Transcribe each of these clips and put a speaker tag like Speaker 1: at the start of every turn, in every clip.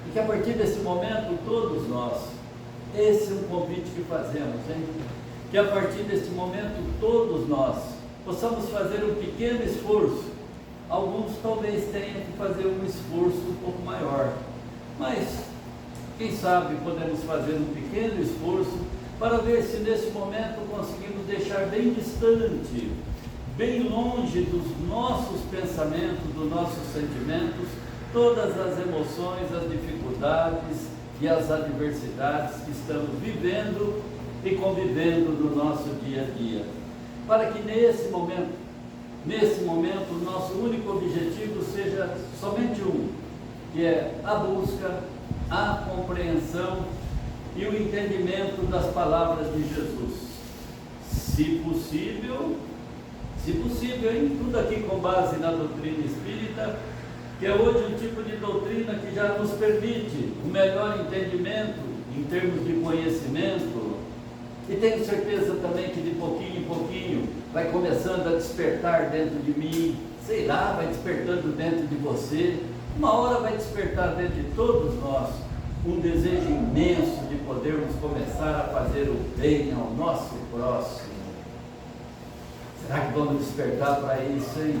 Speaker 1: E que a partir desse momento, todos nós, esse é um convite que fazemos, hein? Que a partir desse momento, todos nós possamos fazer um pequeno esforço. Alguns talvez tenham que fazer um esforço um pouco maior, mas quem sabe podemos fazer um pequeno esforço para ver se nesse momento conseguimos deixar bem distante, bem longe dos nossos pensamentos, dos nossos sentimentos, todas as emoções, as dificuldades e as adversidades que estamos vivendo e convivendo no nosso dia a dia, para que nesse momento, o nosso único objetivo seja somente um, que é a busca, a compreensão e o entendimento das palavras de Jesus. Se possível, hein? Tudo aqui com base na doutrina espírita, que é hoje um tipo de doutrina que já nos permite um melhor entendimento em termos de conhecimento, e tenho certeza também que de pouquinho em pouquinho vai começando a despertar dentro de mim, sei lá, vai despertando dentro de você, uma hora vai despertar dentro de todos nós um desejo imenso de podermos começar a fazer o bem ao nosso próximo. Será que vamos despertar para isso, hein?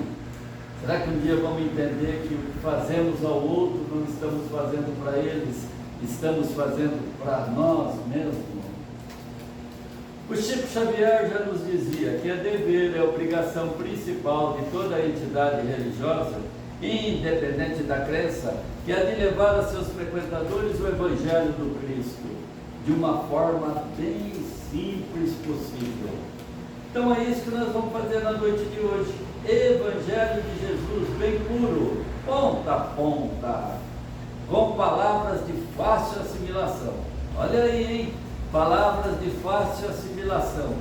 Speaker 1: Será que um dia vamos entender que o que fazemos ao outro não estamos fazendo para eles, estamos fazendo para nós mesmos? O Chico Xavier já nos dizia que é dever, é obrigação principal de toda a entidade religiosa, independente da crença, que é de levar a seus frequentadores o Evangelho do Cristo, de uma forma bem simples possível. Então é isso que nós vamos fazer na noite de hoje. Evangelho de Jesus, bem puro, ponta a ponta, com palavras de fácil assimilação. Olha aí, hein? Palavras de fácil assimilação,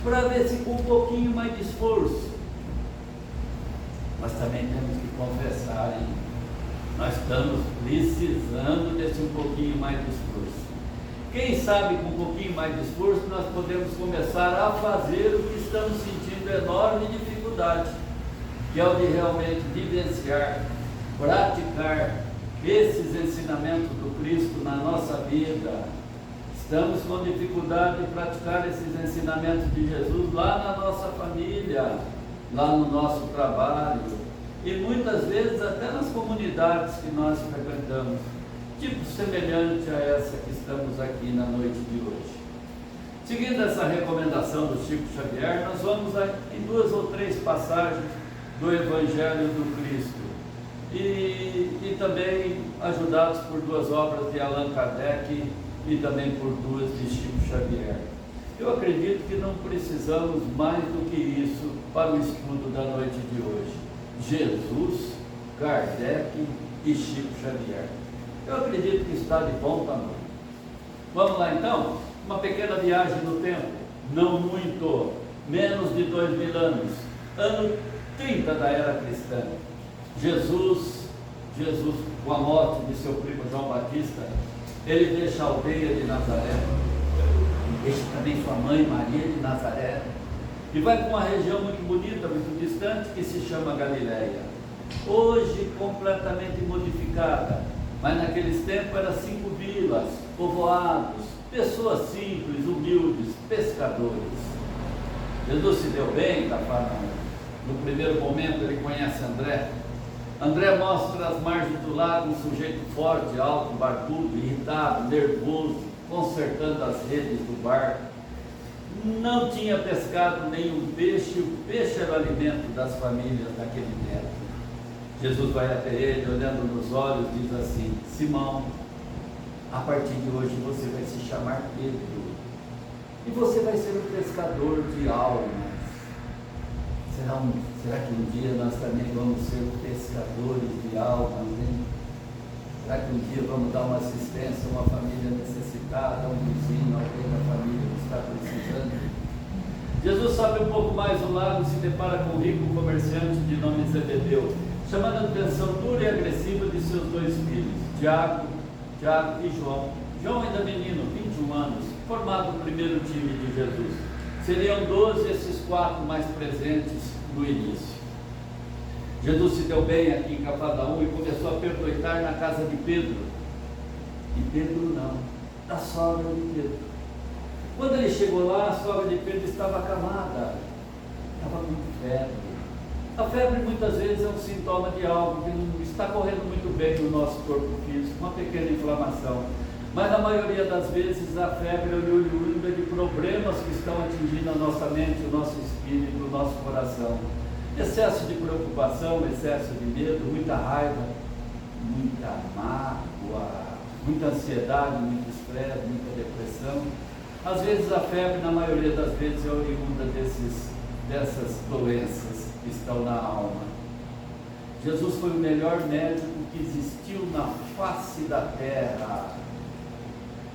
Speaker 1: para ver se com um pouquinho mais de esforço. Mas também temos que confessar, hein? Nós estamos precisando desse um pouquinho mais de esforço. Quem sabe com um pouquinho mais de esforço nós podemos começar a fazer o que estamos sentindo enorme dificuldade, que é o de realmente vivenciar, praticar esses ensinamentos do Cristo na nossa vida. Estamos com dificuldade de praticar esses ensinamentos de Jesus lá na nossa família, lá no nosso trabalho e muitas vezes até nas comunidades que nós frequentamos, tipo semelhante a essa que estamos aqui na noite de hoje. Seguindo essa recomendação do Chico Xavier, nós vamos em 2 ou 3 passagens do Evangelho do Cristo e também ajudados por 2 obras de Allan Kardec e também por 2 de Chico Xavier. Eu acredito que não precisamos mais do que isso para o estudo da noite de hoje. Jesus, Kardec e Chico Xavier. Eu acredito que está de bom tamanho. Vamos lá então? Uma pequena viagem no tempo, não muito, menos de 2000 anos, ano 30 da era cristã. Jesus, com a morte de seu primo João Batista, ele deixa a aldeia de Nazaré, deixa também sua mãe Maria de Nazaré, e vai para uma região muito bonita, muito distante, que se chama Galileia. Hoje completamente modificada, mas naqueles tempos eram 5 vilas, povoados, pessoas simples, humildes, pescadores. Jesus se deu bem, Cafarnaum. No primeiro momento ele conhece André. André mostra as margens do lago um sujeito forte, alto, barbudo, irritado, nervoso, consertando as redes do barco. Não tinha pescado nenhum peixe, o peixe era o alimento das famílias daquele tempo. Jesus vai até ele, olhando nos olhos, diz assim: Simão, a partir de hoje você vai se chamar Pedro, e você vai ser um pescador de almas. Será que um dia nós também vamos ser pescadores de almas, hein? Será que um dia vamos dar uma assistência a uma família necessitada, a um vizinho, alguém da família que está precisando? Jesus sobe um pouco mais o lago e se depara com um rico comerciante de nome Zebedeu, chamando a atenção dura e agressiva de seus 2 filhos, Tiago e João. João ainda menino, 21 anos, formado o primeiro time de Jesus. Seriam 12 esses 4 mais presentes no início. Jesus se deu bem aqui em Cafarnaum e começou a pernoitar na casa de Pedro. E Pedro não, da sogra de Pedro. Quando ele chegou lá, a sogra de Pedro estava acamada, estava com febre. A febre muitas vezes é um sintoma de algo que não está correndo muito bem no nosso corpo físico, uma pequena inflamação. Mas na maioria das vezes a febre é oriunda de problemas que estão atingindo a nossa mente, o nosso espírito, o nosso coração. Excesso de preocupação, excesso de medo, muita raiva, muita mágoa, muita ansiedade, muito estresse, muita depressão. Às vezes a febre, na maioria das vezes, é oriunda dessas doenças que estão na alma. Jesus foi o melhor médico que existiu na face da terra.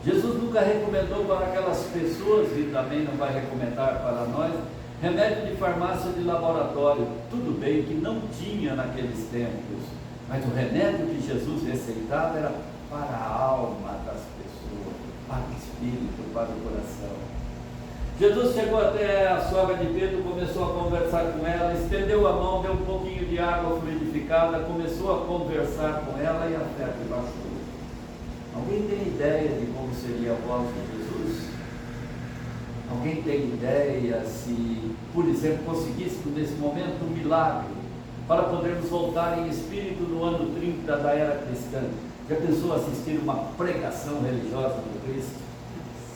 Speaker 1: Jesus nunca recomendou para aquelas pessoas, e também não vai recomendar para nós, remédio de farmácia de laboratório. Tudo bem que não tinha naqueles tempos, mas o remédio que Jesus receitava era para a alma das pessoas, para o espírito, para o coração. Jesus chegou até a sogra de Pedro, começou a conversar com ela, estendeu a mão, deu um pouquinho de água fluidificada, começou a conversar com ela e a febre baixou. Alguém tem ideia de como seria a voz de Jesus? Alguém tem ideia se, por exemplo, conseguíssemos nesse momento um milagre para podermos voltar em espírito no ano 30 da era cristã? Já pensou assistir uma pregação religiosa do Cristo?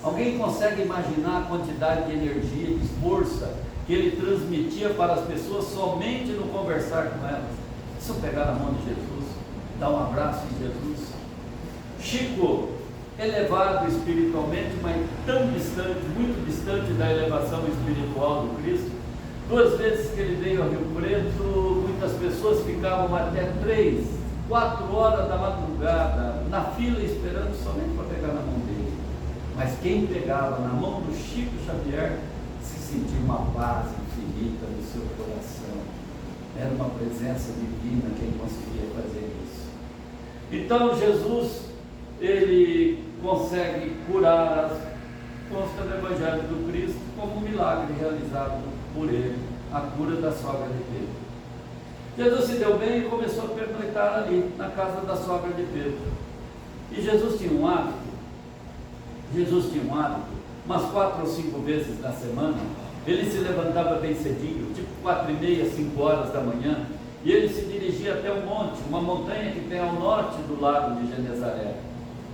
Speaker 1: Alguém consegue imaginar a quantidade de energia, de força que ele transmitia para as pessoas somente no conversar com elas? Se eu pegar na mão de Jesus, dar um abraço em Jesus. Chico, elevado espiritualmente, mas tão distante, muito distante da elevação espiritual do Cristo. 2 vezes que ele veio a Rio Preto, muitas pessoas ficavam até 3, 4 horas da madrugada na fila esperando somente para pegar na mão dele. Mas quem pegava na mão do Chico Xavier se sentia uma paz infinita no seu coração. Era uma presença divina quem conseguia fazer isso. Então Jesus, ele consegue curar, consta no Evangelho do Cristo, como um milagre realizado por ele, a cura da sogra de Pedro. Jesus se deu bem e começou a pernoitar ali, na casa da sogra de Pedro. E Jesus tinha um hábito, umas 4 ou 5 vezes na semana, ele se levantava bem cedinho, tipo 4h30, 5 horas da manhã, e ele se dirigia até um monte, uma montanha que tem ao norte do lago de Genezaré,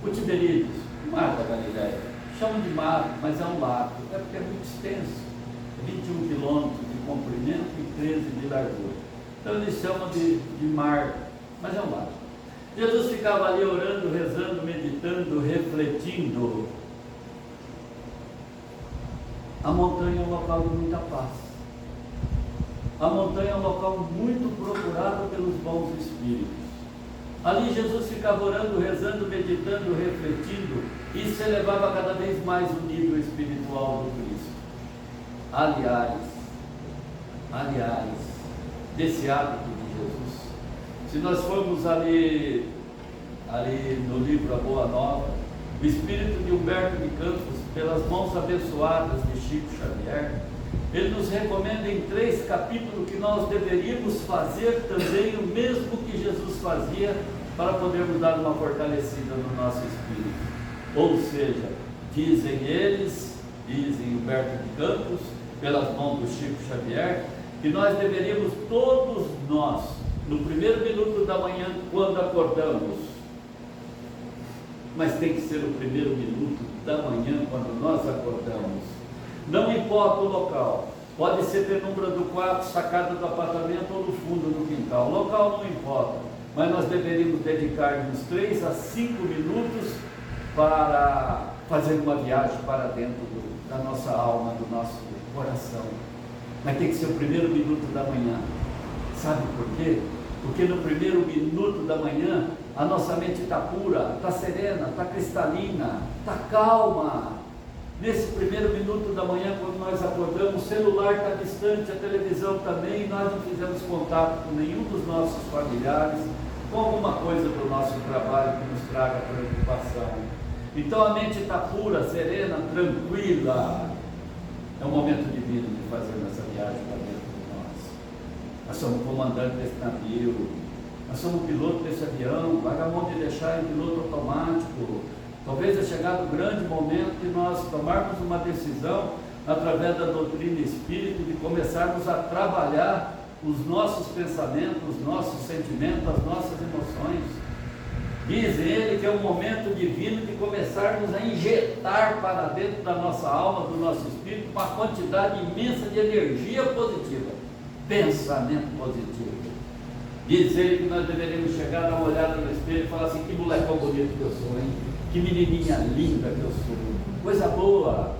Speaker 1: o Tiberíades, o mar da Galileia. Chamam de mar, mas é um lago, é porque é muito extenso, 21 quilômetros de comprimento e 13 de largura. Então eles chamam de mar, mas é um lago. Jesus ficava ali orando, rezando, meditando, refletindo. A montanha é um local de muita paz. A montanha é um local muito procurado pelos bons espíritos. Ali Jesus ficava orando, rezando, meditando, refletindo e se elevava cada vez mais o nível espiritual do Cristo. Aliás, desse hábito de Jesus, se nós formos ali no livro A Boa Nova, o espírito de Humberto de Campos, pelas mãos abençoadas de Chico Xavier, ele nos recomenda em 3 capítulos que nós deveríamos fazer também o mesmo que Jesus fazia para podermos dar uma fortalecida no nosso espírito. Ou seja, dizem Humberto de Campos, pelas mãos do Chico Xavier, que nós deveríamos todos nós, no primeiro minuto da manhã, quando acordamos, mas tem que ser o primeiro minuto da manhã quando nós acordamos, não importa o local, pode ser penumbra do quarto, sacada do apartamento ou no fundo do quintal, o local não importa, mas nós deveríamos dedicar uns 3 a 5 minutos para fazer uma viagem para dentro da nossa alma, do nosso coração. Mas tem que ser o primeiro minuto da manhã. Sabe por quê? Porque no primeiro minuto da manhã a nossa mente está pura, está serena, está cristalina, está calma. Nesse primeiro minuto da manhã, quando nós acordamos, o celular está distante, a televisão também, nós não fizemos contato com nenhum dos nossos familiares, com alguma coisa do nosso trabalho que nos traga preocupação. Então a mente está pura, serena, tranquila. É um momento divino de fazer essa viagem para dentro de nós. Nós somos comandante desse navio, nós somos piloto desse avião, larga a mão de deixar em piloto automático, Talvez é chegado o grande momento de nós tomarmos uma decisão, através da doutrina espírita, de começarmos a trabalhar os nossos pensamentos, os nossos sentimentos, as nossas emoções. Diz ele que é um momento divino de começarmos a injetar para dentro da nossa alma, do nosso espírito, uma quantidade imensa de energia positiva, pensamento positivo. Diz ele que nós deveríamos chegar, dar uma olhada no espelho e falar assim: que molecão bonito que eu sou, hein? Que menininha linda que eu sou, coisa boa,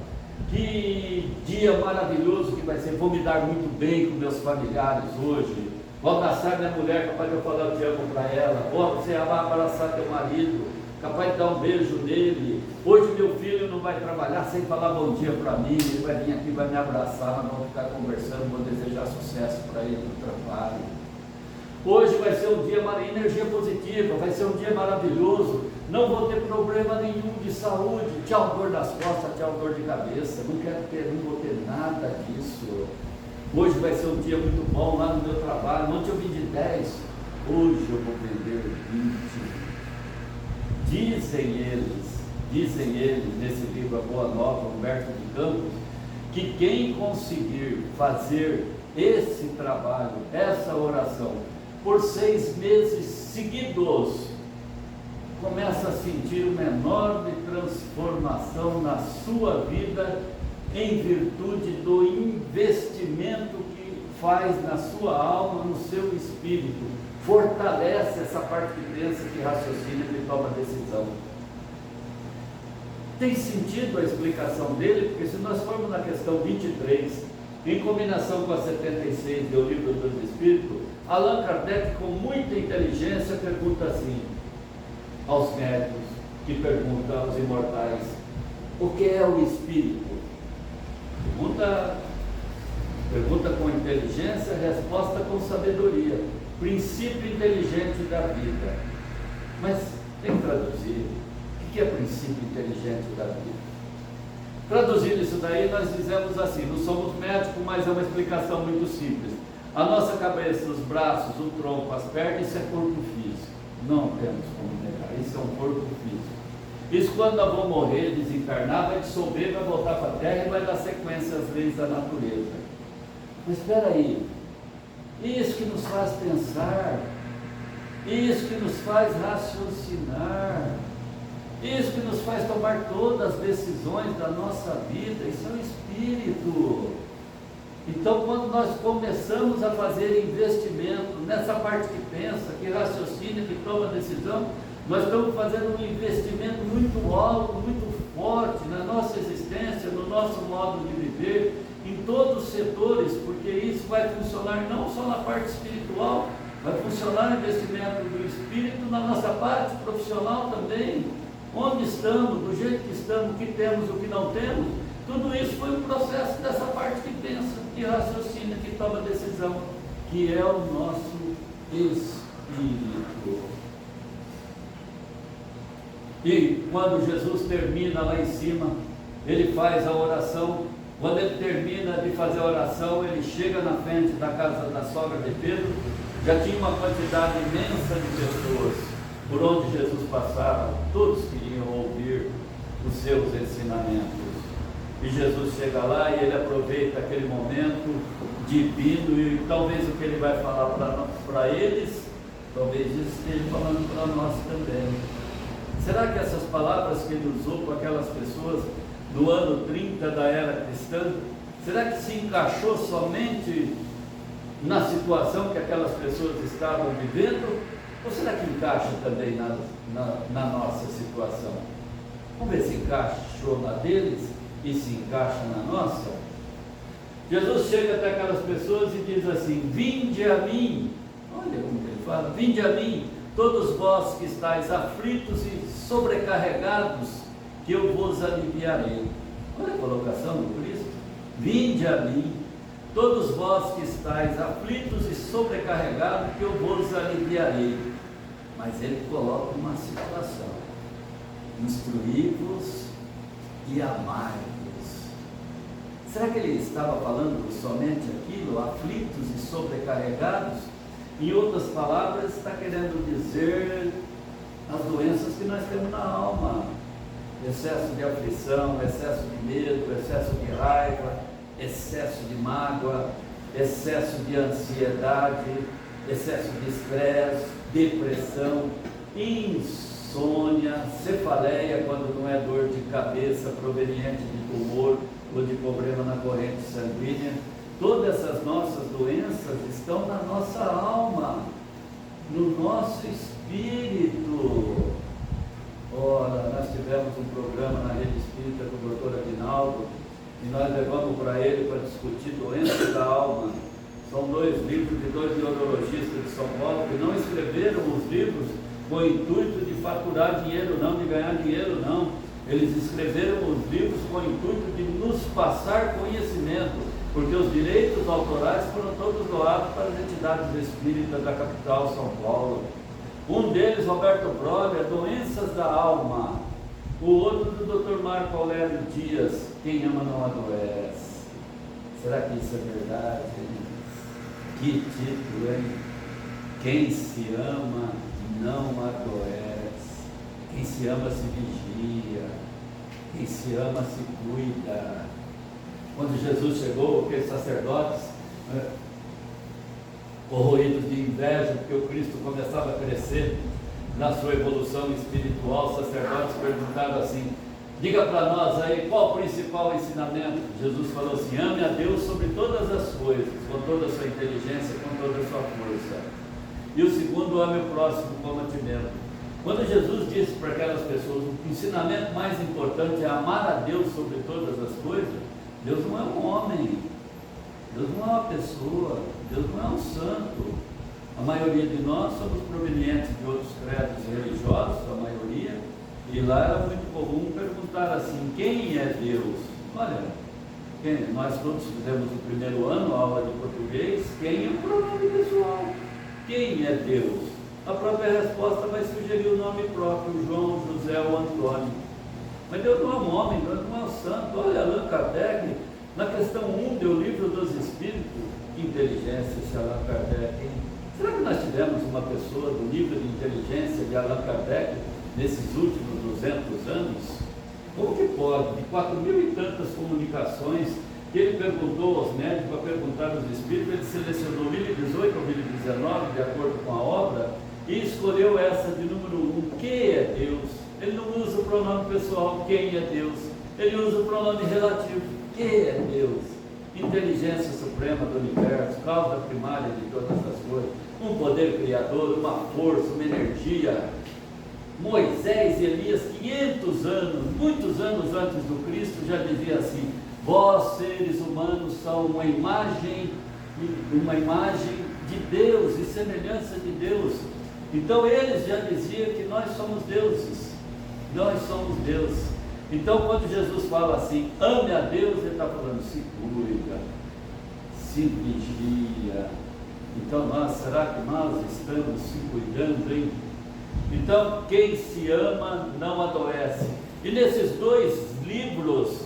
Speaker 1: que dia maravilhoso que vai ser, vou me dar muito bem com meus familiares hoje, vou abraçar minha mulher, capaz de eu falar eu te amo para ela, ou você vai abraçar teu marido, capaz de dar um beijo nele. Hoje meu filho não vai trabalhar sem falar bom dia para mim, ele vai vir aqui, vai me abraçar, nós vamos ficar conversando, vou desejar sucesso para ele no trabalho. Hoje vai ser um dia, energia positiva, vai ser um dia maravilhoso, não vou ter problema nenhum de saúde, tchau dor das costas, tchau dor de cabeça, não vou ter nada disso. Hoje vai ser um dia muito bom lá no meu trabalho, ontem eu vendi 10, hoje eu vou vender 20. Dizem eles nesse livro A Boa Nova, Humberto de Campos, que quem conseguir fazer esse trabalho, essa oração, por 6 meses seguidos, começa a sentir uma enorme transformação na sua vida, em virtude do investimento que faz na sua alma, no seu espírito, fortalece essa parte que pensa, que raciocina e que toma decisão. Tem sentido a explicação dele, porque se nós formos na questão 23, em combinação com a 76 do Livro dos Espíritos, Allan Kardec, com muita inteligência, pergunta assim aos médicos, que perguntam aos imortais: o que é o espírito? Pergunta com inteligência, resposta com sabedoria. Princípio inteligente da vida. Mas tem que traduzir. O que é princípio inteligente da vida? Traduzindo isso daí, nós dizemos assim: não somos médicos, mas é uma explicação muito simples. A nossa cabeça, os braços, o tronco, as pernas, isso é corpo físico. Não temos como negar, isso é um corpo físico. Isso, quando nós vamos morrer, desencarnar, vai dissolver, vai voltar para a terra e vai dar sequência às leis da natureza. Mas espera aí, isso que nos faz pensar, isso que nos faz raciocinar, isso que nos faz tomar todas as decisões da nossa vida, isso é o espírito. Então, quando nós começamos a fazer investimento nessa parte que pensa, que raciocina, que toma decisão, nós estamos fazendo um investimento muito alto, muito forte na nossa existência, no nosso modo de viver, em todos os setores, porque isso vai funcionar não só na parte espiritual, vai funcionar o investimento do espírito na nossa parte profissional também. Onde estamos, do jeito que estamos, o que temos, o que não temos, tudo isso foi um processo dessa parte que pensa, que raciocina, que toma decisão, que é o nosso espírito. E quando Jesus termina lá em cima, ele faz a oração. Quando ele termina de fazer a oração, ele chega na frente da casa da sogra de Pedro. Já tinha uma quantidade imensa de pessoas por onde Jesus passava, todos queriam ouvir os seus ensinamentos. E Jesus chega lá e ele aproveita aquele momento divino, e talvez o que ele vai falar para eles, talvez ele esteja falando para nós também. Será que essas palavras que ele usou com aquelas pessoas do ano 30 da era cristã, será que se encaixou somente na situação que aquelas pessoas estavam vivendo? Ou será que encaixa também na nossa situação? Vamos ver se encaixou na deles e se encaixa na nossa. Jesus chega até aquelas pessoas e diz assim: vinde a mim. Olha como ele fala: vinde a mim, todos vós que estáis aflitos e sobrecarregados, que eu vos aliviarei. Olha a colocação do Cristo: vinde a mim, todos vós que estáis aflitos e sobrecarregados, que eu vos aliviarei. Mas ele coloca uma situação: instruí-vos e amai-vos. Será que ele estava falando somente aquilo, aflitos e sobrecarregados? Em outras palavras, está querendo dizer as doenças que nós temos na alma. excesso de aflição, excesso de medo, excesso de raiva, excesso de mágoa, excesso de ansiedade, excesso de estresse, depressão, insônia, cefaleia, quando não é dor de cabeça proveniente de tumor ou de problema na corrente sanguínea. Todas essas nossas doenças estão na nossa alma, no nosso espírito. Ora, nós tivemos um programa na Rede Espírita com o Dr. Aguinaldo, e nós levamos para ele para discutir doenças da alma. São 2 livros de 2 neurologistas de São Paulo que não escreveram os livros com o intuito de faturar dinheiro não, de ganhar dinheiro não. Eles escreveram os livros com o intuito de nos passar conhecimento, porque os direitos autorais foram todos doados para as entidades espíritas da capital, São Paulo. Um deles, Roberto Broglia, Doenças da Alma. O outro do Dr. Marco Aurélio Dias, Quem Ama Não Adoece. Será que isso é verdade? Que título, hein? Quem se ama não adoece. Quem se ama se vigia. Quem se ama se cuida. Quando Jesus chegou, aqueles sacerdotes corroídos de inveja, porque o Cristo começava a crescer na sua evolução espiritual, os sacerdotes perguntaram assim: diga para nós aí qual o principal ensinamento. Jesus falou assim: ame a Deus sobre todas as coisas, com toda a sua inteligência, com toda a sua força. E o segundo, ame o próximo como a ti mesmo. Quando Jesus disse para aquelas pessoas, o ensinamento mais importante é amar a Deus sobre todas as coisas, Deus não é um homem, Deus não é uma pessoa, Deus não é um santo. A maioria de nós somos provenientes de outros credos religiosos, a maioria, e lá era muito comum perguntar assim: quem é Deus? Olha, nós todos fizemos no primeiro ano a aula de português, quem é o pronome pessoal? Quem é Deus? A própria resposta vai sugerir o nome próprio: João, José ou Antônio. Mas Deus não é um homem, Deus não é um santo. Olha, Allan Kardec, na questão 1 do Livro dos Espíritos, que inteligência esse Allan Kardec, hein? Será que nós tivemos uma pessoa do nível de inteligência de Allan Kardec nesses últimos 200 anos? Como que pode, de 4.000 e tantas comunicações que ele perguntou aos médicos para perguntar aos espíritos, ele selecionou 1018 ou 1019, de acordo com a obra, e escolheu essa de número 1, que é Deus. Ele não usa o pronome pessoal, quem é Deus, ele usa o pronome relativo, que é Deus. Inteligência suprema do universo, causa primária de todas as coisas, um poder criador, uma força, uma energia. Moisés e Elias, 500 anos, muitos anos antes do Cristo, já dizia assim: vós, seres humanos, são uma imagem de Deus e semelhança de Deus. Então eles já diziam que nós somos deuses, nós somos deuses. Então quando Jesus fala assim, ame a Deus, ele está falando, se cuida, se vigia. Então será que nós estamos se cuidando, hein? Então quem se ama não adoece. E nesses dois livros,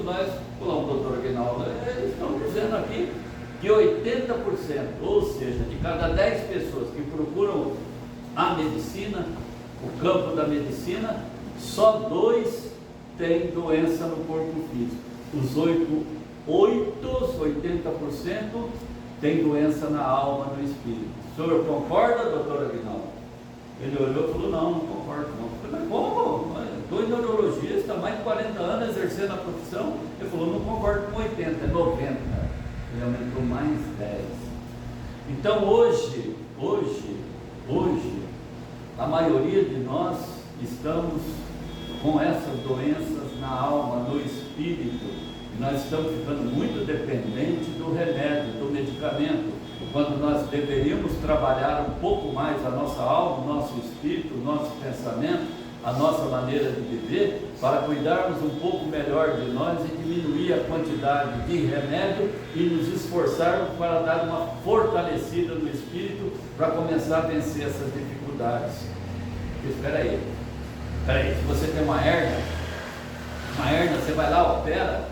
Speaker 1: nós, como o doutor Aguinaldo, eles estão dizendo aqui que 80%, ou seja, de cada 10 pessoas que procuram a medicina, o campo da medicina, só 2 têm doença no corpo físico. Os 80% têm doença na alma, no espírito. O senhor concorda, doutor Aguinaldo? Ele olhou e falou: não concordo não. Eu falei: mas como? Estou em neurologia, está há mais de 40 anos exercendo a profissão. Ele falou: não concordo com 80, é 90. Ele aumentou mais 10. Então hoje, a maioria de nós estamos com essas doenças na alma, no espírito. E nós estamos ficando muito dependentes do remédio, do medicamento, quando nós deveríamos trabalhar um pouco mais a nossa alma, o nosso espírito, o nosso pensamento, a nossa maneira de viver, para cuidarmos um pouco melhor de nós e diminuir a quantidade de remédio e nos esforçarmos para dar uma fortalecida no espírito para começar a vencer essas dificuldades. Espera aí, se você tem uma hérnia, você vai lá, opera,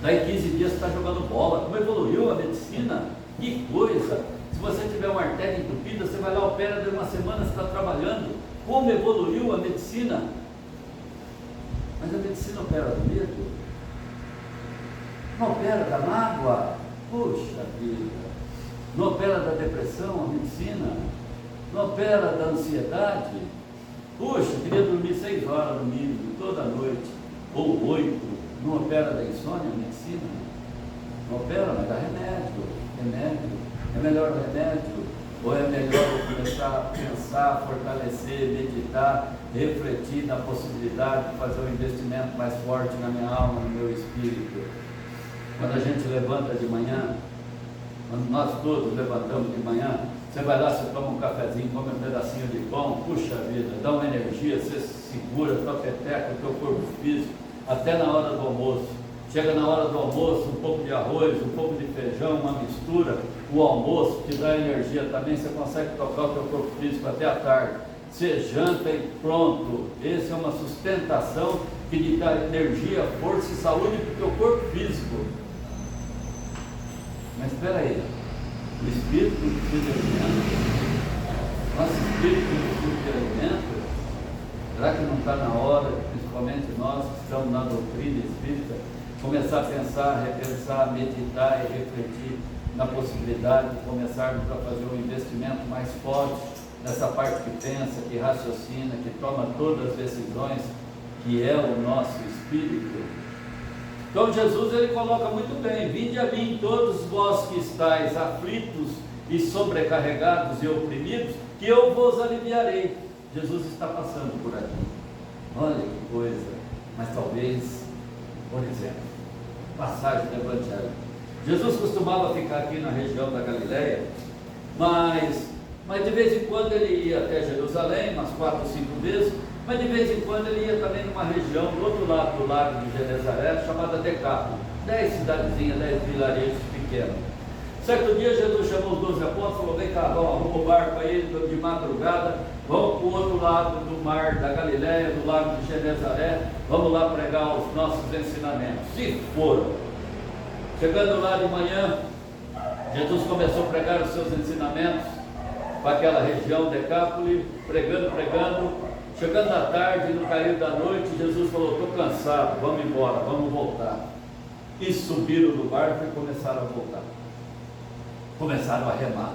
Speaker 1: daí 15 dias você está jogando bola. Como evoluiu a medicina? Que coisa! Se você tiver uma artéria entupida, você vai lá, opera, de uma semana você está trabalhando. Como evoluiu a medicina? Mas a medicina opera do medo? Não opera da mágoa? Puxa vida! Não opera da depressão, a medicina? Não opera da ansiedade? Puxa, queria dormir 6 horas no mínimo, toda noite, ou 8. Não opera da insônia, a medicina? Não opera, mas dá remédio. É melhor o remédio? Ou é melhor eu começar a pensar, fortalecer, meditar, refletir na possibilidade de fazer um investimento mais forte na minha alma, no meu espírito? Quando a gente levanta de manhã, quando nós todos levantamos de manhã, você vai lá, você toma um cafezinho, come um pedacinho de pão, puxa vida, dá uma energia, você segura a tua peteca, o teu corpo físico, até na hora do almoço. Chega na hora do almoço, um pouco de arroz, um pouco de feijão, uma mistura, o almoço te dá energia também, você consegue tocar o teu corpo físico até a tarde. Você janta e pronto. Essa é uma sustentação que lhe dá energia, força e saúde para o teu corpo físico. Mas espera aí, o espírito precisa de alimento, nosso espírito precisa de alimento. Será que não está na hora, principalmente nós que estamos na doutrina espírita, começar a pensar, repensar, meditar e refletir na possibilidade de começarmos a fazer um investimento mais forte nessa parte que pensa, que raciocina, que toma todas as decisões, que é o nosso espírito? Então Jesus ele coloca muito bem: vinde a mim todos vós que estáis aflitos e sobrecarregados e oprimidos, que eu vos aliviarei. Jesus está passando por aqui. Olha que coisa. Mas talvez, por exemplo, passagem do Evangelho. Jesus costumava ficar aqui na região da Galileia, mas de vez em quando ele ia até Jerusalém, umas 4 ou 5 vezes, mas de vez em quando ele ia também numa região do outro lado do lago de Genezaré, chamada Decápolis, 10 cidadezinhas, 10 vilarejos pequenos. Certo dia Jesus chamou os 12 apóstolos e falou: vem cá, arruma o barco aí de madrugada, vamos para o outro lado do mar da Galileia, do lago de Genezaré, vamos lá pregar os nossos ensinamentos. E foram. Chegando lá de manhã, Jesus começou a pregar os seus ensinamentos para aquela região Decápolis, pregando. Chegando à tarde, no cair da noite, Jesus falou: estou cansado, vamos embora, vamos voltar. E subiram do barco e começaram a voltar. Começaram a remar.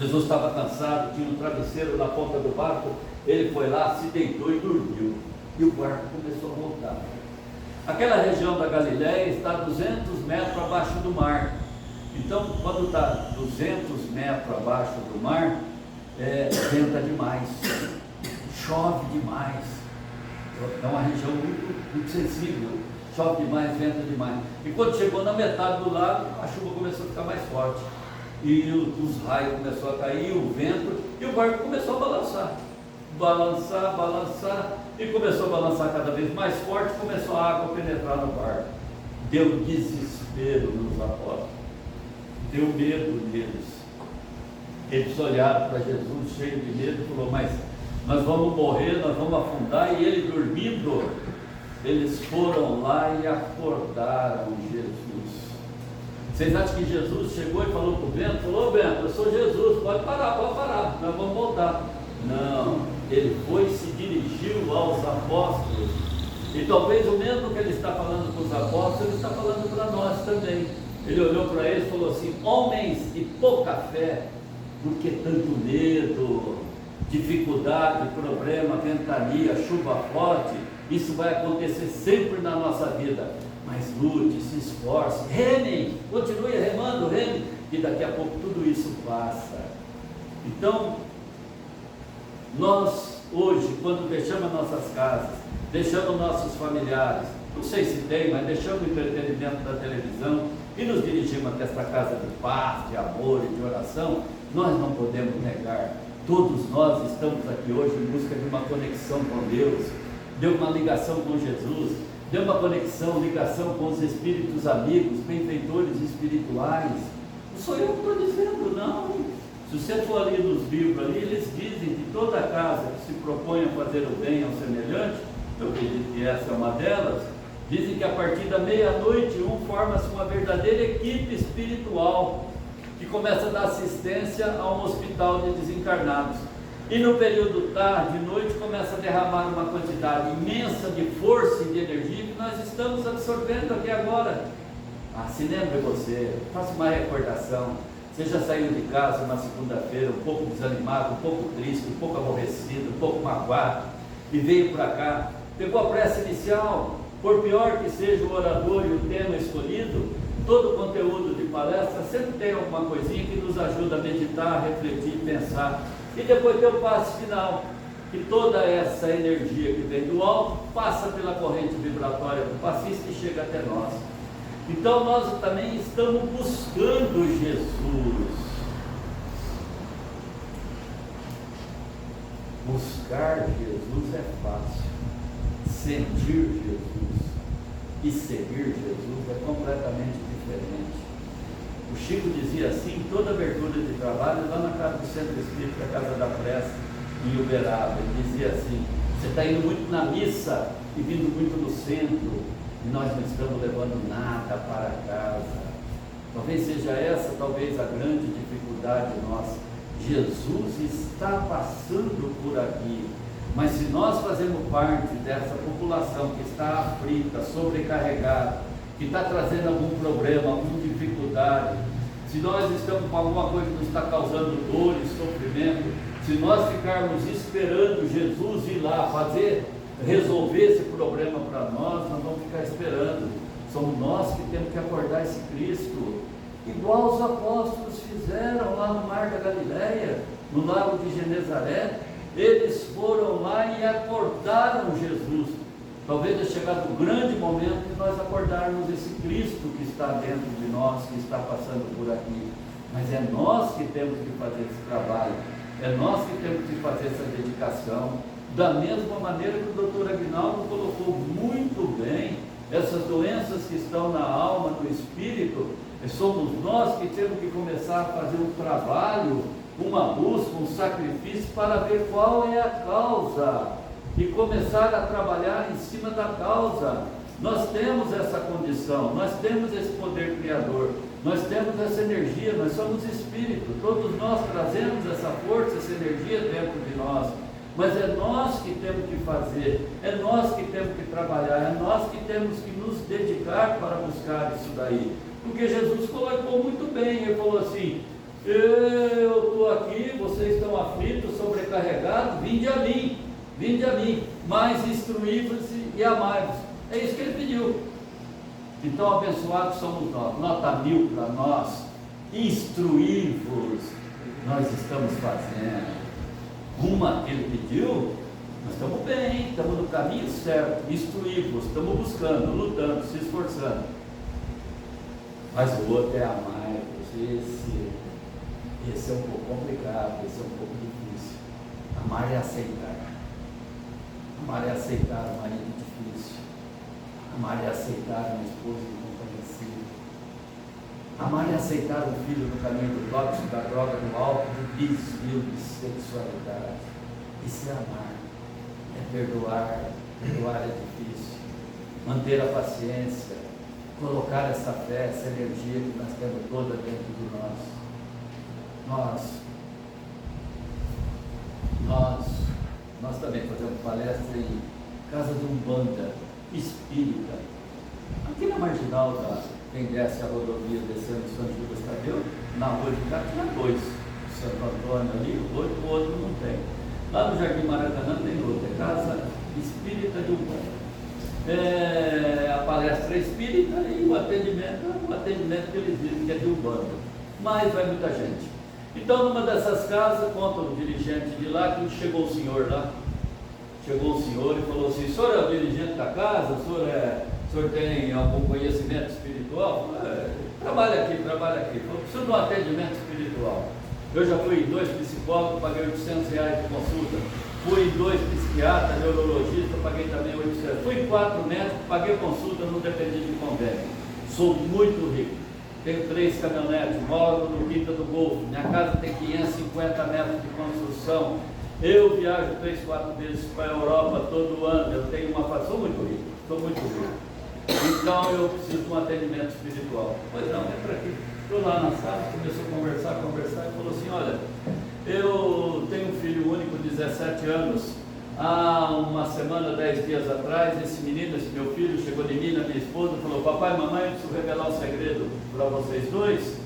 Speaker 1: Jesus estava cansado, tinha um travesseiro na ponta do barco, ele foi lá, se deitou e dormiu. E o barco começou a voltar. Aquela região da Galileia está a 200 metros abaixo do mar. Então, quando está 200 metros abaixo do mar, venta demais, chove demais. É uma região muito sensível. Chove demais, venta demais. E quando chegou na metade do lago, a chuva começou a ficar mais forte. E os raios começaram a cair, o vento, e o barco começou a balançar, e começou a balançar cada vez mais forte, começou a água a penetrar no barco. Deu desespero nos apóstolos, deu medo neles. Eles olharam para Jesus cheio de medo e falaram: mas nós vamos morrer, nós vamos afundar. E ele dormindo, eles foram lá e acordaram Jesus. Vocês acham que Jesus chegou e falou para o vento? Falou: vento, eu sou Jesus, pode parar, nós vamos voltar. Não, ele foi e se dirigiu aos apóstolos. E talvez o mesmo que ele está falando para os apóstolos, ele está falando para nós também. Ele olhou para eles e falou assim: homens de pouca fé, por que tanto medo, dificuldade, problema, ventania, chuva forte? Isso vai acontecer sempre na nossa vida. Mas lute, se esforce, remem, continue remando, remem, e daqui a pouco tudo isso passa. Então, nós hoje, quando deixamos nossas casas, deixamos nossos familiares, não sei se tem, mas deixamos o entretenimento da televisão e nos dirigimos até esta casa de paz, de amor e de oração, nós não podemos negar. Todos nós estamos aqui hoje em busca de uma conexão com Deus, de uma ligação com Jesus, de uma conexão, ligação com os espíritos amigos, benfeitores espirituais. Não sou eu que estou dizendo, não. Se você for ali nos livros ali, eles dizem que toda casa que se propõe a fazer o bem ao semelhante, eu acredito que essa é uma delas, dizem que a partir da meia-noite forma-se uma verdadeira equipe espiritual que começa a dar assistência a um hospital de desencarnados. E no período tarde e noite começa a derramar uma quantidade imensa de força e de energia que nós estamos absorvendo aqui agora. Se lembre você, faça uma recordação. Você já saiu de casa uma segunda-feira um pouco desanimado, um pouco triste, um pouco aborrecido, um pouco magoado, e veio para cá, pegou a prece inicial. Por pior que seja o orador e o tema escolhido, todo o conteúdo de palestra sempre tem alguma coisinha que nos ajuda a meditar, refletir, pensar. E depois tem o passe final, que toda essa energia que vem do alto passa pela corrente vibratória do passista e chega até nós. Então nós também estamos buscando Jesus. Buscar Jesus é fácil. Sentir Jesus e seguir Jesus é completamente diferente. O Chico dizia assim, toda abertura de trabalho, lá na casa do Centro Espírita, Casa da Prece, em Uberaba, ele dizia assim, você está indo muito na missa e vindo muito no centro, e nós não estamos levando nada para casa. Talvez seja essa, talvez a grande dificuldade nossa. Jesus está passando por aqui, mas se nós fazemos parte dessa população que está aflita, sobrecarregada, que está trazendo algum problema, alguma dificuldade, se nós estamos com alguma coisa que nos está causando dor e sofrimento, se nós ficarmos esperando Jesus ir lá resolver esse problema para nós vamos ficar esperando. Somos nós que temos que acordar esse Cristo, igual os apóstolos fizeram lá no Mar da Galileia, no lago de Genezaré. Eles foram lá e acordaram Jesus. Talvez tenha chegado o grande momento de nós acordarmos esse Cristo que está dentro de nós, que está passando por aqui. Mas é nós que temos que fazer esse trabalho, é nós que temos que fazer essa dedicação. Da mesma maneira que o doutor Aguinaldo colocou muito bem, essas doenças que estão na alma, no espírito, somos nós que temos que começar a fazer um trabalho, uma busca, um sacrifício para ver qual é a causa e começar a trabalhar em cima da causa. Nós temos essa condição, nós temos esse poder criador, nós temos essa energia, nós somos espírito, todos nós trazemos essa força, essa energia dentro de nós. Mas é nós que temos que fazer, é nós que temos que trabalhar, é nós que temos que nos dedicar para buscar isso daí. Porque Jesus colocou muito bem, ele falou assim, eu estou aqui, vocês estão aflitos, sobrecarregados, vinde a mim, mas instruí-vos e amai-vos. É isso que ele pediu. Então abençoados somos nós, nota 1000 para nós, instruí-vos, nós estamos fazendo. Rumo que ele pediu, nós estamos bem, estamos no caminho certo, instruí-vos, estamos buscando, lutando, se esforçando. Mas o outro é amar-vos, esse é um pouco complicado, esse é um pouco difícil. Amar é aceitar. Amar é aceitar um marido difícil. Amar é aceitar uma esposa incompreensível. Amar é aceitar um filho no caminho do tóxico, da droga, do álcool, do desvio de sexualidade. Isso é amar, é perdoar. Perdoar é difícil. Manter a paciência, colocar essa fé, essa energia que nós temos toda dentro de nós. Nós também fazemos palestra em casa de Umbanda espírita. Aqui na marginal quem desce a rodovia descendo São Judas Tadeu, na rua de cá tinha 2, Santo Antônio ali, o outro não tem. Lá no Jardim Maracanã tem outro, é casa espírita de Umbanda. A palestra é espírita e o atendimento que eles dizem que é de Umbanda. Mas vai muita gente. Então, numa dessas casas, conta o dirigente de lá, que chegou o senhor lá. Chegou o senhor e falou assim, o senhor é o dirigente da casa? O senhor tem algum conhecimento espiritual? Trabalha aqui. Falou, preciso de um atendimento espiritual. Eu já fui em 2 psicólogos, paguei R$800 de consulta. Fui em 2 psiquiatras, neurologistas, paguei também 800. Fui em 4 médicos, paguei consulta, não dependi de convênio. Sou muito rico. Tenho 3 caminhonetes, moro no Quinta do Golfo. Minha casa tem 550 metros de construção. Eu viajo 3, 4 vezes para a Europa todo ano. Eu tenho uma sou muito rico, Então eu preciso de um atendimento espiritual. Pois não, entra aqui. Estou lá na sala, começou a conversar e falou assim, olha, Eu tenho um filho único, 17 anos. Há uma semana, 10 dias atrás, esse menino, esse meu filho, chegou de mim, na minha esposa, e falou: papai, mamãe, eu preciso revelar um segredo para vocês dois.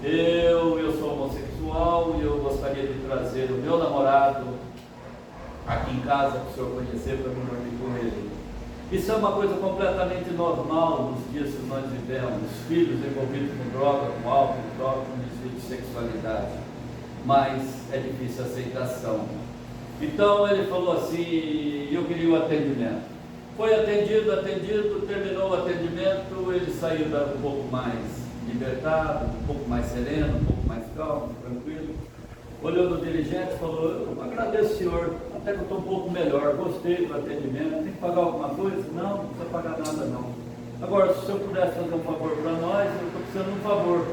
Speaker 1: Eu sou homossexual e eu gostaria de trazer o meu namorado aqui em casa para o senhor conhecer, para mim dormir com ele. Isso é uma coisa completamente normal nos dias que nós vivemos, filhos envolvidos com droga, com álcool, com desvio de sexualidade, mas é difícil a aceitação. Então ele falou assim: eu queria o atendimento. Foi atendido, terminou o atendimento, ele saiu um pouco mais libertado, um pouco mais sereno, um pouco mais calmo, tranquilo. Olhou no dirigente e falou: eu agradeço, senhor, até que eu estou um pouco melhor, gostei do atendimento, tem que pagar alguma coisa? Não precisa pagar nada não. Agora, se o senhor pudesse fazer um favor para nós, eu estou precisando de um favor.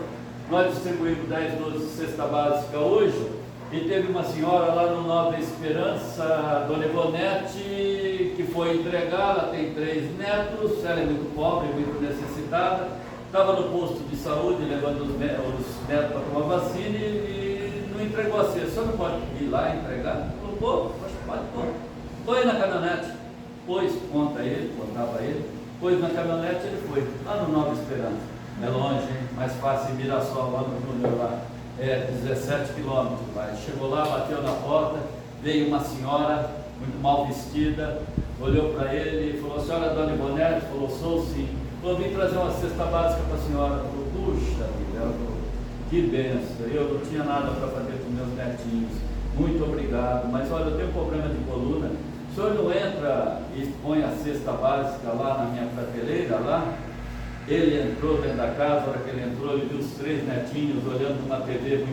Speaker 1: Nós distribuímos 10 12 cesta básica hoje, e teve uma senhora lá no Nova Esperança, Dona Ivonete, que foi entregar. Ela tem 3 netos, ela é muito pobre, muito necessitada, estava no posto de saúde levando os netos para tomar vacina e não entregou a cesta. O senhor não pode ir lá entregar? Falou: pode pôr. Põe na caminhonete. Pôs, contava ele, pôs na caminhonete, ele foi lá no Nova Esperança. É longe, hein? Mais fácil em Mirassol, lá no Júnior lá. 17 quilômetros. Chegou lá, bateu na porta, veio uma senhora muito mal vestida, olhou para ele e falou: a senhora é Dona Ivonete? Falou: sou sim. Falou: vim trazer uma cesta básica para a senhora. Falou: puxa vida, que benção, eu não tinha nada para fazer com meus netinhos, muito obrigado, mas olha, eu tenho um problema de coluna, o senhor não entra e põe a cesta básica lá na minha prateleira lá? Ele entrou dentro da casa. A hora que ele entrou, ele viu os 3 netinhos olhando uma TV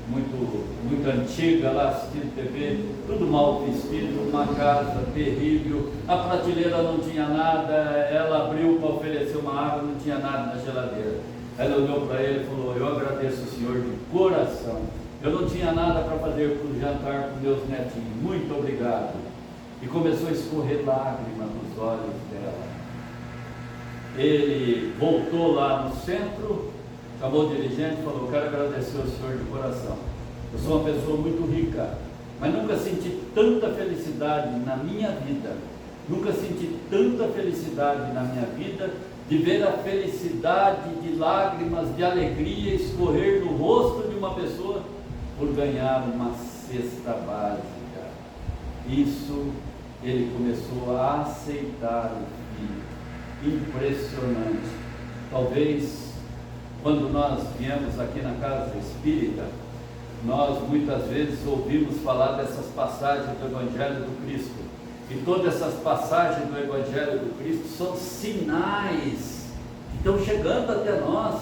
Speaker 1: muito antiga lá, assistindo TV, tudo mal vestido, uma casa terrível, a prateleira não tinha nada, ela abriu para oferecer uma água, não tinha nada na geladeira. Ela olhou para ele e falou: eu agradeço o senhor de coração, eu não tinha nada para fazer para o jantar com meus netinhos, muito obrigado. E começou a escorrer lágrimas nos olhos dela. Ele voltou lá no centro, chamou o dirigente e falou: quero agradecer ao senhor de coração, eu sou uma pessoa muito rica, mas nunca senti tanta felicidade na minha vida, nunca senti tanta felicidade na minha vida, de ver a felicidade de lágrimas, de alegria escorrer no rosto de uma pessoa por ganhar uma cesta básica. Isso ele começou a aceitar o filho. Impressionante. Talvez quando nós viemos aqui na casa espírita, nós muitas vezes ouvimos falar dessas passagens do Evangelho do Cristo, e todas essas passagens do Evangelho do Cristo são sinais que estão chegando até nós.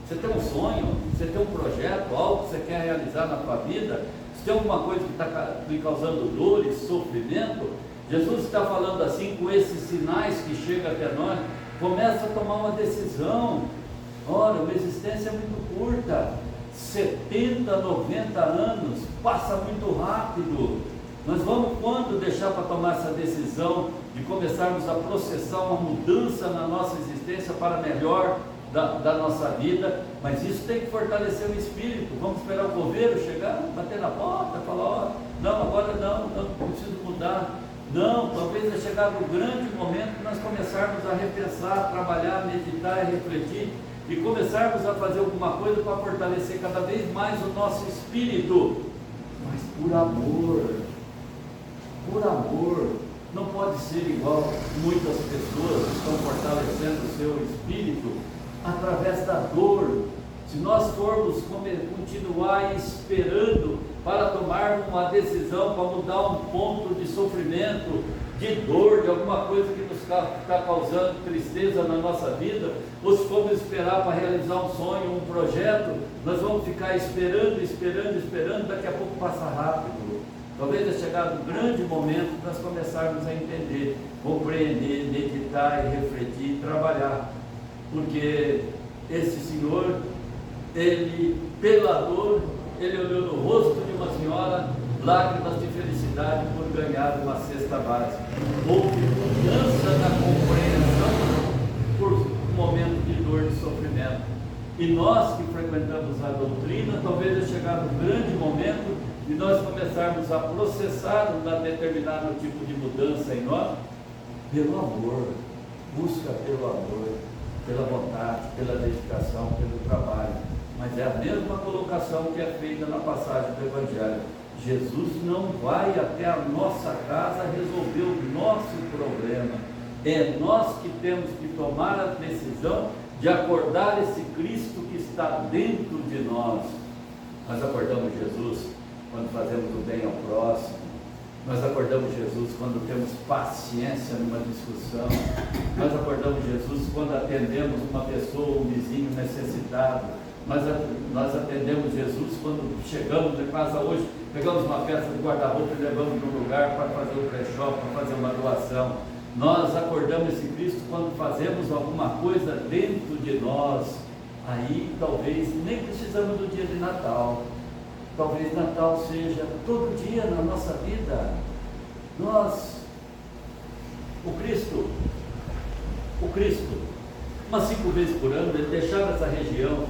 Speaker 1: Você tem um sonho, você tem um projeto, algo que você quer realizar na sua vida, se tem alguma coisa que está lhe causando dor e sofrimento, Jesus está falando assim, com esses sinais que chegam até nós. Começa a tomar uma decisão. Ora, uma existência é muito curta, 70, 90 anos, passa muito rápido. Nós vamos quando deixar para tomar essa decisão de começarmos a processar uma mudança na nossa existência para melhor da nossa vida? Mas isso tem que fortalecer o espírito. Vamos esperar o coveiro chegar, bater na porta, falar: ó, não, agora não preciso mudar. Não, talvez é chegado o grande momento que nós começarmos a repensar, trabalhar, meditar e refletir, e começarmos a fazer alguma coisa para fortalecer cada vez mais o nosso espírito, mas por amor. Por amor. Não pode ser igual muitas pessoas que estão fortalecendo o seu espírito através da dor. Se nós formos continuar esperando para tomar uma decisão, para mudar um ponto de sofrimento, de dor, de alguma coisa que nos está causando tristeza na nossa vida, ou se formos esperar para realizar um sonho, um projeto, nós vamos ficar esperando, daqui a pouco passa rápido. Talvez tenha chegado um grande momento para nós começarmos a entender, compreender, meditar e refletir e trabalhar, porque esse senhor, ele, pela dor, ele olhou no rosto de uma senhora, lágrimas de felicidade por ganhar uma cesta básica. Houve mudança na compreensão por um momento de dor e sofrimento. E nós que frequentamos a doutrina, talvez tenha chegado um grande momento e nós começarmos a processar um determinado tipo de mudança em nós, pelo amor, busca pelo amor, pela vontade, pela dedicação, pelo trabalho. Mas é a mesma colocação que é feita na passagem do Evangelho. Jesus não vai até a nossa casa resolver o nosso problema. É nós que temos que tomar a decisão de acordar esse Cristo que está dentro de nós. Nós acordamos Jesus quando fazemos o bem ao próximo. Nós acordamos Jesus quando temos paciência numa discussão. Nós acordamos Jesus quando atendemos uma pessoa, um vizinho necessitado. Nós atendemos Jesus quando chegamos em casa hoje, pegamos uma peça de guarda-roupa e levamos para um lugar para fazer um brechó, para fazer uma doação. Nós acordamos esse Cristo quando fazemos alguma coisa dentro de nós. Aí talvez nem precisamos do dia de Natal. Talvez Natal seja todo dia na nossa vida. O Cristo, umas 5 vezes por ano, ele deixava essa região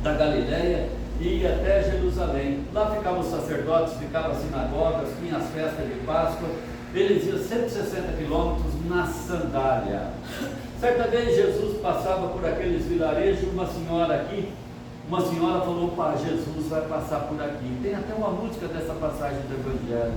Speaker 1: da Galileia e ia até Jerusalém. Lá ficavam os sacerdotes, ficavam as sinagogas, tinha as festas de Páscoa. Eles iam 160 quilômetros na sandália. Certa vez Jesus passava por aqueles vilarejos, uma senhora falou: "Pá, Jesus vai passar por aqui." Tem até uma música dessa passagem do Evangelho.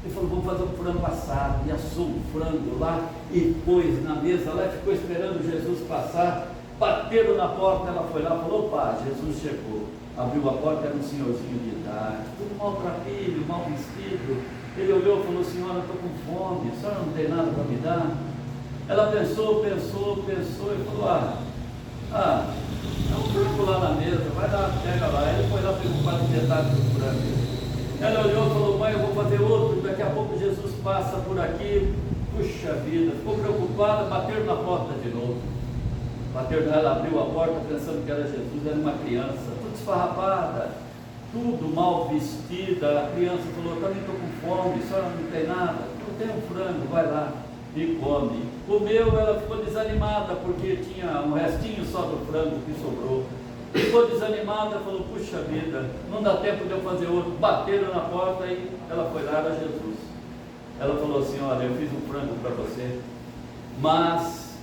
Speaker 1: Ele falou: "Vamos fazer um frango assado." E assou um frango lá e pôs na mesa lá, ficou esperando Jesus passar. Bateram na porta, ela foi lá e falou: "Pá, Jesus chegou." Abriu a porta, era um senhorzinho de idade, tudo maltrapilho, mal vestido. Ele olhou e falou: "Senhora, estou com fome, a senhora não tem nada para me dar?" Ela pensou e falou: é um frango lá na mesa, vai lá, pega lá. Ele foi lá, pegou 4 metades do frango. Ela olhou e falou: "Mãe, eu vou fazer outro, daqui a pouco Jesus passa por aqui." Puxa vida, ficou preocupada, bateram na porta de novo. Ela abriu a porta pensando que era Jesus, era uma criança, tudo esfarrapada, tudo mal vestida. A criança falou: "Também estou com fome, a senhora não tem nada?" "Não tem um frango." "Vai lá e come." Comeu, ela ficou desanimada, porque tinha um restinho só do frango que sobrou. Ficou desanimada, falou: "Puxa vida, não dá tempo de eu fazer outro." Bateram na porta e ela foi lá, era Jesus. Ela falou assim: "Olha, eu fiz um frango para você, mas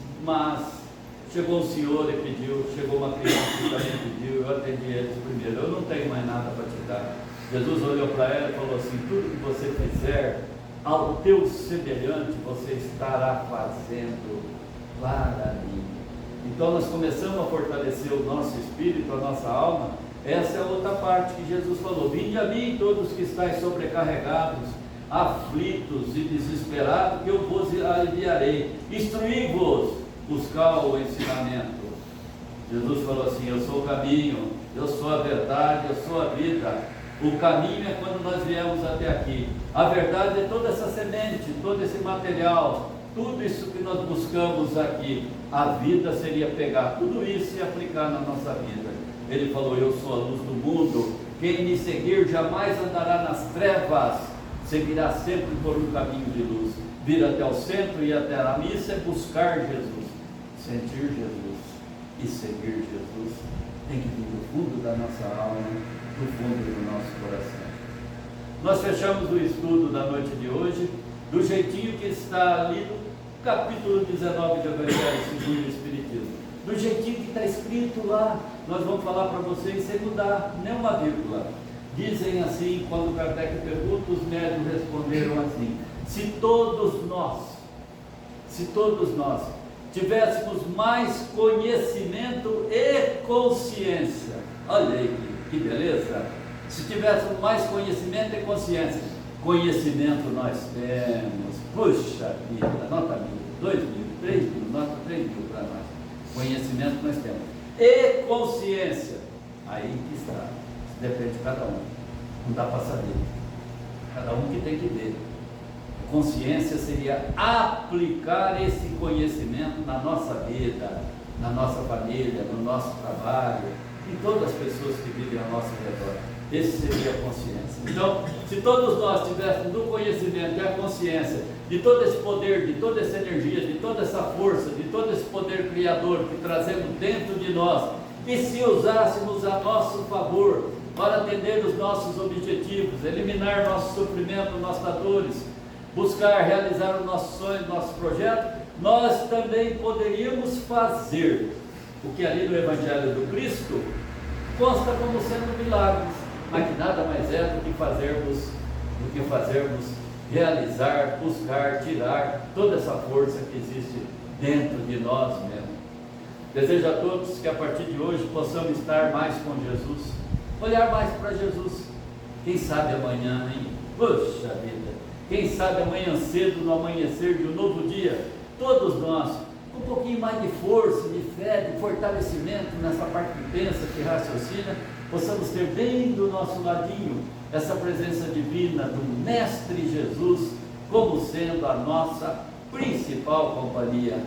Speaker 1: chegou um senhor e pediu, chegou uma criança que também pediu, eu atendi eles primeiro, eu não tenho mais nada para te dar." Jesus olhou para ela e falou assim: "Tudo que você fizer ao teu semelhante, você estará fazendo para mim." Então nós começamos a fortalecer o nosso espírito, a nossa alma. Essa é a outra parte que Jesus falou: "Vinde a mim todos que estáis sobrecarregados, aflitos e desesperados, que eu vos aliviarei. Instruí-vos, buscar o ensinamento." Jesus falou assim: "Eu sou o caminho, eu sou a verdade, eu sou a vida." O caminho é quando nós viemos até aqui. A verdade é toda essa semente, todo esse material, tudo isso que nós buscamos aqui. A vida seria pegar tudo isso e aplicar na nossa vida. Ele falou: "Eu sou a luz do mundo. Quem me seguir jamais andará nas trevas, seguirá sempre por um caminho de luz." Vir até o centro e até a missa é buscar Jesus, sentir Jesus e seguir Jesus. Tem que vir do fundo da nossa alma, do fundo do nosso coração. Nós fechamos o estudo da noite de hoje do jeitinho que está ali no capítulo 19 do Evangelho segundo o Espiritismo, do jeitinho que está escrito lá. Nós vamos falar para vocês sem mudar nenhuma vírgula. Dizem assim, quando Kardec pergunta, os médiuns responderam assim: se todos nós tivéssemos mais conhecimento e consciência. Olha aí que beleza! Se tivéssemos mais conhecimento e consciência. Conhecimento nós temos. Puxa vida, nota 1000, 2000, 3000, nota 3000 para nós. Conhecimento nós temos. E consciência. Aí que está. Depende de cada um. Não dá para saber. Cada um que tem que ver. Consciência seria aplicar esse conhecimento na nossa vida, na nossa família, no nosso trabalho, em todas as pessoas que vivem ao nosso redor. Esse seria a consciência. Então, se todos nós tivéssemos o conhecimento e a consciência de todo esse poder, de toda essa energia, de toda essa força, de todo esse poder criador que trazemos dentro de nós, que se usássemos a nosso favor para atender os nossos objetivos, eliminar nosso sofrimento, nossas dores, buscar realizar o nosso sonho, o nosso projeto, nós também poderíamos fazer o que ali no Evangelho do Cristo consta como sendo milagres, mas que nada mais é do que fazermos realizar, buscar, tirar toda essa força que existe dentro de nós mesmos. Desejo a todos que a partir de hoje possamos estar mais com Jesus, olhar mais para Jesus. Quem sabe amanhã, hein? Poxa vida! Quem sabe amanhã cedo, no amanhecer de um novo dia, todos nós, com um pouquinho mais de força, de fé, de fortalecimento nessa parte que pensa, que raciocina, possamos ter bem do nosso ladinho essa presença divina do Mestre Jesus como sendo a nossa principal companhia.